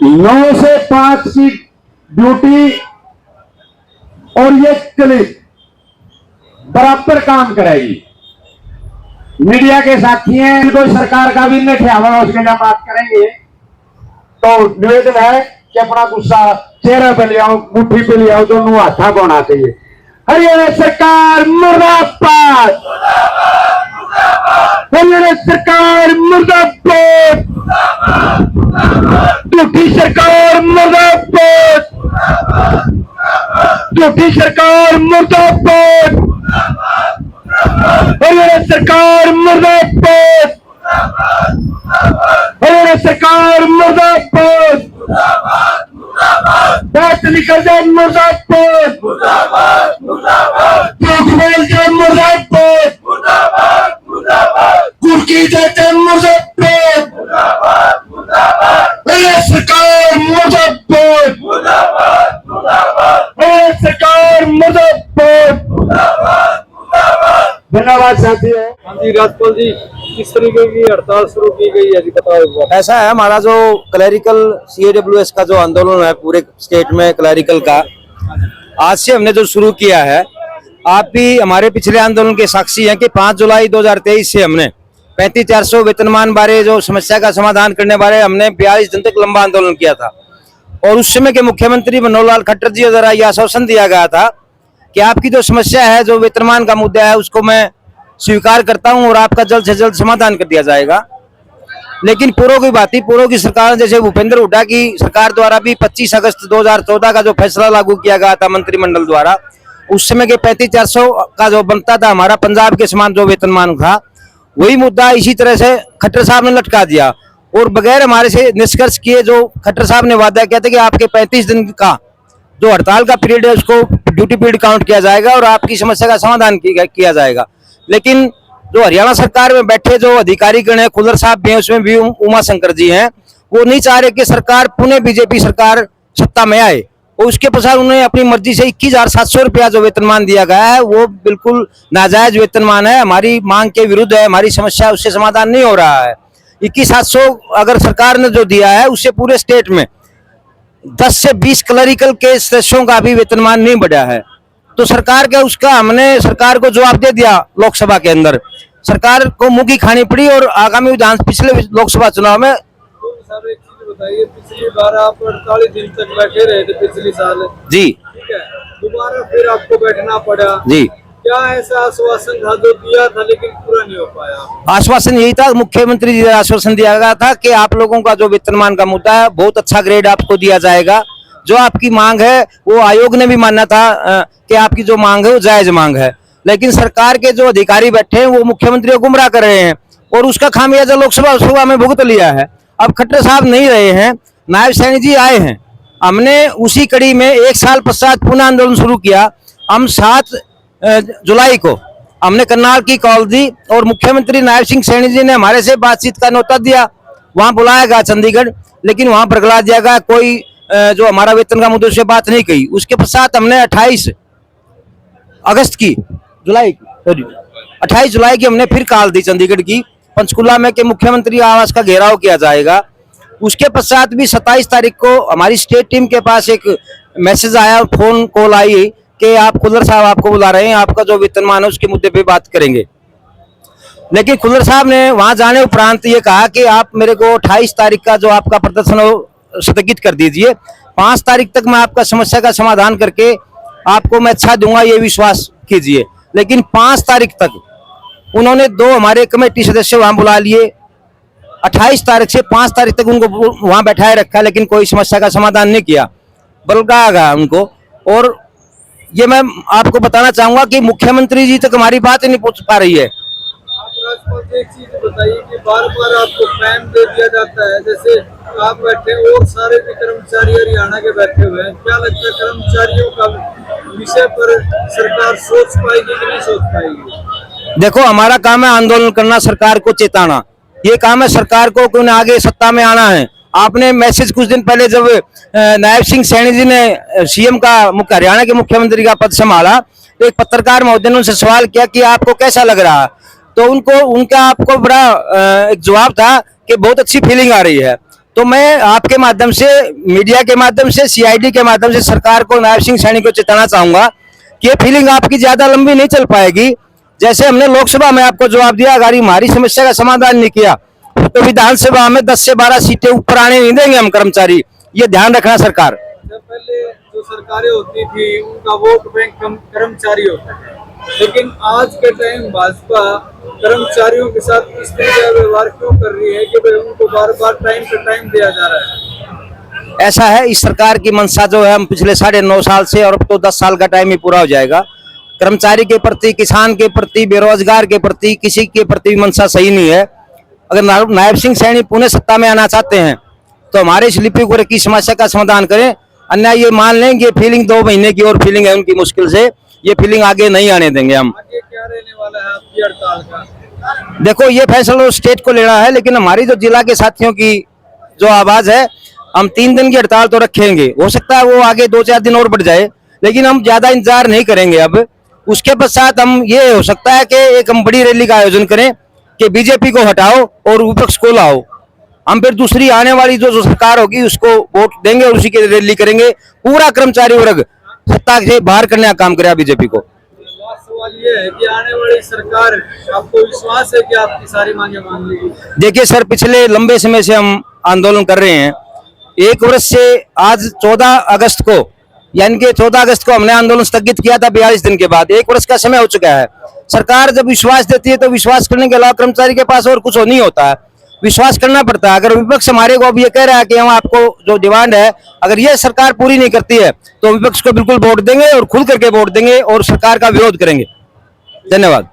9 से 5 की ड्यूटी और ये क्लिप बराबर काम करेगी। मीडिया के साथी हैं, इनको सरकार का भी निठियावा उसके लिए बात करेंगे। तो निवेदन है कि अपना गुस्सा चेहरे पे ले आओ, मुट्ठी पे ले आओ, दोनों हाथा होना चाहिए। हरियाणा सरकार मुर्दाबाद, हरियाणा सरकार मुर्दाबाद, झूठी सरकार मुर्दाबाद, झूठी सरकार मुर्दाबाद, हरियाणा सरकार मुर्दाबाद, हरियाणा सरकार मुर्दाबाद, बात निकल जाए मुर्दाबाद, मुर्दाबाद, कुर्की जाते मुर्दाबाद, हरियाणा सरकार मुर्दाबाद, हरियाणा सरकार मुर्दाबाद। धन्यवाद साथियों। हाँ जी राजपाल जी, किस तरीके की हड़ताल शुरू की गई है जी, बताओ। ऐसा है, हमारा जो क्लैरिकल CAWS का जो आंदोलन है पूरे स्टेट में क्लैरिकल का, आज से हमने जो शुरू किया है, आप भी हमारे पिछले आंदोलन के साक्षी हैं कि 5 जुलाई 2023 से हमने 35,400 वेतनमान बारे जो समस्या का समाधान करने बारे हमने 42 दिन तक लंबा आंदोलन किया था। और उस समय के मुख्यमंत्री मनोहर लाल खट्टर जी द्वारा यह आश्वासन दिया गया था कि आपकी जो समस्या है, जो वेतनमान का मुद्दा है, उसको मैं स्वीकार करता हूं और आपका जल्द से जल्द समाधान कर दिया जाएगा। लेकिन पूर्व की बात ही, पूर्व की सरकार जैसे भूपेंद्र हुड्डा की सरकार द्वारा भी 25 अगस्त 2014 का जो फैसला लागू किया गया था मंत्रिमंडल द्वारा, उस समय के 35,400 का जो बनता था हमारा पंजाब के समान जो वेतनमान था, वही मुद्दा इसी तरह से खट्टर साहब ने लटका दिया। और बगैर हमारे से निष्कर्ष किए जो खट्टर साहब ने वादा किया था कि आपके 35 दिन का जो हड़ताल का पीरियड है उसको ड्यूटी पीरियड काउंट किया जाएगा और आपकी समस्या का समाधान किया जाएगा। लेकिन जो हरियाणा सरकार में बैठे जो अधिकारी गण है, खुल्लर साहब भी हैं, उसमें भी उमा शंकर जी हैं, वो नहीं चाह रहे कि सरकार पुणे बीजेपी सरकार सत्ता में आए। और उसके पश्चात उन्होंने अपनी मर्जी से 21,700 रुपया जो वेतनमान दिया गया है वो बिल्कुल नाजायज वेतनमान है, हमारी मांग के विरुद्ध है, हमारी समस्या उससे समाधान नहीं हो रहा है। 21,700 अगर सरकार ने जो दिया है उससे पूरे स्टेट में 10 से 20 क्लरिकल के सदस्यों का भी वेतनमान नहीं बढ़ा है। तो सरकार के उसका हमने सरकार को जवाब दे दिया लोकसभा के अंदर, सरकार को मुंह खानी पड़ी। और आगामी पिछले लोकसभा चुनाव में साहब एक चीज बताइए, पिछली बार आप 48 दिन तक बैठे रहे थे पिछले साल जी, ठीक है, दोबारा फिर आपको बैठना पड़ा जी। क्या ऐसा आश्वासन था जो दिया था लेकिन पूरा नहीं हो पाया? आश्वासन यही था, मुख्यमंत्री जी आश्वासन दिया गया था कि आप लोगों का जो वेतनमान का मुद्दा है बहुत अच्छा ग्रेड आपको दिया जाएगा, जो आपकी मांग है वो आयोग ने भी माना था कि आपकी जो मांग है वो जायज मांग है। लेकिन सरकार के जो अधिकारी बैठे हैं वो मुख्यमंत्री को गुमराह कर रहे हैं और उसका खामियाजा लोकसभा में भुगत लिया है। अब खट्टर साहब नहीं रहे हैं, नायब सैनी जी आए हैं, हमने उसी कड़ी में 1 साल पश्चात पुनः आंदोलन शुरू किया। हम 7 जुलाई को हमने करनाल की कॉल दी और मुख्यमंत्री नायब सिंह सैनी जी ने हमारे से बातचीत का न्योता दिया, वहां बुलाया गया चंडीगढ़, लेकिन वहां बरगला दिया गया, कोई जो हमारा वेतन का मुद्दे से बात नहीं कही। उसके पश्चात हमने 28 जुलाई की हमने फिर कॉल दी चंडीगढ़ की, पंचकुला में कि मुख्यमंत्री आवास का घेराव किया जाएगा। उसके पश्चात भी 27 तारीख को हमारी स्टेट टीम के पास एक मैसेज आया, फोन कॉल आई कि आप खुल्लर साहब आपको बुला रहे हैं, आपका जो वेतनमान है उसके मुद्दे पे बात करेंगे। लेकिन खुल्लर साहब ने वहां जाने उपरांत ये कहा कि आप मेरे को 28 तारीख का जो आपका प्रदर्शन हो स्थगित कर दीजिए, 5 तारीख तक मैं आपका समस्या का समाधान करके आपको मैं अच्छा दूंगा, ये विश्वास कीजिए। लेकिन 5 तारीख तक उन्होंने 2 हमारे कमेटी सदस्य वहां बुला लिए, 28 तारीख से 5 तारीख तक उनको वहां बैठाए रखा, लेकिन कोई समस्या का समाधान नहीं किया, बलगाया गया उनको। और ये मैं आपको बताना चाहूंगा कि मुख्यमंत्री जी तक हमारी बात नहीं पहुंच पा रही है। आप राजपाल जी एक चीज बताइए कि बार बार आपको टाइम दे दिया जाता है, जैसे आप बैठे और सारे भी कर्मचारी हरियाणा के बैठे हुए हैं, क्या लगता है कर्मचारियों का विषय पर सरकार सोच पाएगी कि नहीं सोच पाएगी? देखो, हमारा काम है आंदोलन करना, सरकार को चेताना, ये काम है सरकार को कि उन्हें आगे सत्ता में आना है। आपने मैसेज कुछ दिन पहले जब नायब सिंह सैनी जी ने सीएम का हरियाणा के मुख्यमंत्री का पद संभाला, तो एक पत्रकार महोदय ने उनसे सवाल किया कि आपको कैसा लग रहा, तो उनका आपको बड़ा एक जवाब था कि बहुत अच्छी फीलिंग आ रही है। तो मैं आपके माध्यम से, मीडिया के माध्यम से, सीआईडी के माध्यम से सरकार को, नायब सिंह सैनी को चेताना चाहूंगा कि ये फीलिंग आपकी ज्यादा लंबी नहीं चल पाएगी। जैसे हमने लोकसभा में आपको जवाब दिया, अगर हमारी समस्या का समाधान नहीं किया तो विधानसभा में 10 से 12 सीटें ऊपर आने नहीं देंगे हम कर्मचारी, ये ध्यान रखना सरकार। जब पहले जो सरकारें होती थी उनका वोट बैंक कर्मचारी होता है, लेकिन आज के टाइम भाजपा कर्मचारियों के साथ इस तरह का व्यवहार क्यों कर रही है कि भाई उनको बार बार टाइम पे टाइम दिया जा रहा है? ऐसा है, इस सरकार की मंशा जो है, हम पिछले 9.5 साल से, और अब तो 10 साल का टाइम ही पूरा हो जाएगा, कर्मचारी के प्रति, किसान के प्रति, बेरोजगार के प्रति, किसी के प्रति मंशा सही नहीं है। अगर नायब सिंह सैनी पुनः सत्ता में आना चाहते हैं तो हमारे इस लिपिक वर्ग की समस्या का समाधान करें, अन्य ये मान लें कि फीलिंग 2 महीने की और फीलिंग है उनकी, मुश्किल से ये फीलिंग आगे नहीं आने देंगे हम। आगे क्या रहने वाला है आपकी हड़ताल का? देखो, ये फैसला स्टेट को लेना है, लेकिन हमारी जो जिला के साथियों की जो आवाज है, हम 3 दिन की हड़ताल तो रखेंगे। हो सकता है वो आगे 2-4 दिन और बढ़ जाए, लेकिन हम ज्यादा इंतजार नहीं करेंगे अब। उसके पश्चात हम, ये हो सकता है कि एक हम बड़ी रैली का आयोजन करें कि बीजेपी को हटाओ और विपक्ष को लाओ। हम फिर दूसरी आने वाली जो सरकार होगी उसको वोट देंगे और उसी की रैली करेंगे। पूरा कर्मचारी वर्ग सत्ता से बाहर करने का काम करेगा बीजेपी को। लास्ट सवाल ये है कि आने वाली सरकार, आपको विश्वास है कि आपकी सारी मांगे मान लेगी? देखिए सर, पिछले लंबे समय से हम आंदोलन कर रहे हैं। 1 वर्ष से आज 14 अगस्त को, यानी कि 14 अगस्त को हमने आंदोलन स्थगित किया था 42 दिन के बाद। 1 वर्ष का समय हो चुका है। सरकार जब विश्वास देती है तो विश्वास करने के अलावा कर्मचारी के पास और कुछ नहीं होता है, विश्वास करना पड़ता है। अगर विपक्ष हमारे को अब ये कह रहा है कि हम आपको जो डिमांड है, अगर ये सरकार पूरी नहीं करती है तो विपक्ष को बिल्कुल वोट देंगे और खुल करके वोट देंगे और सरकार का विरोध करेंगे। धन्यवाद।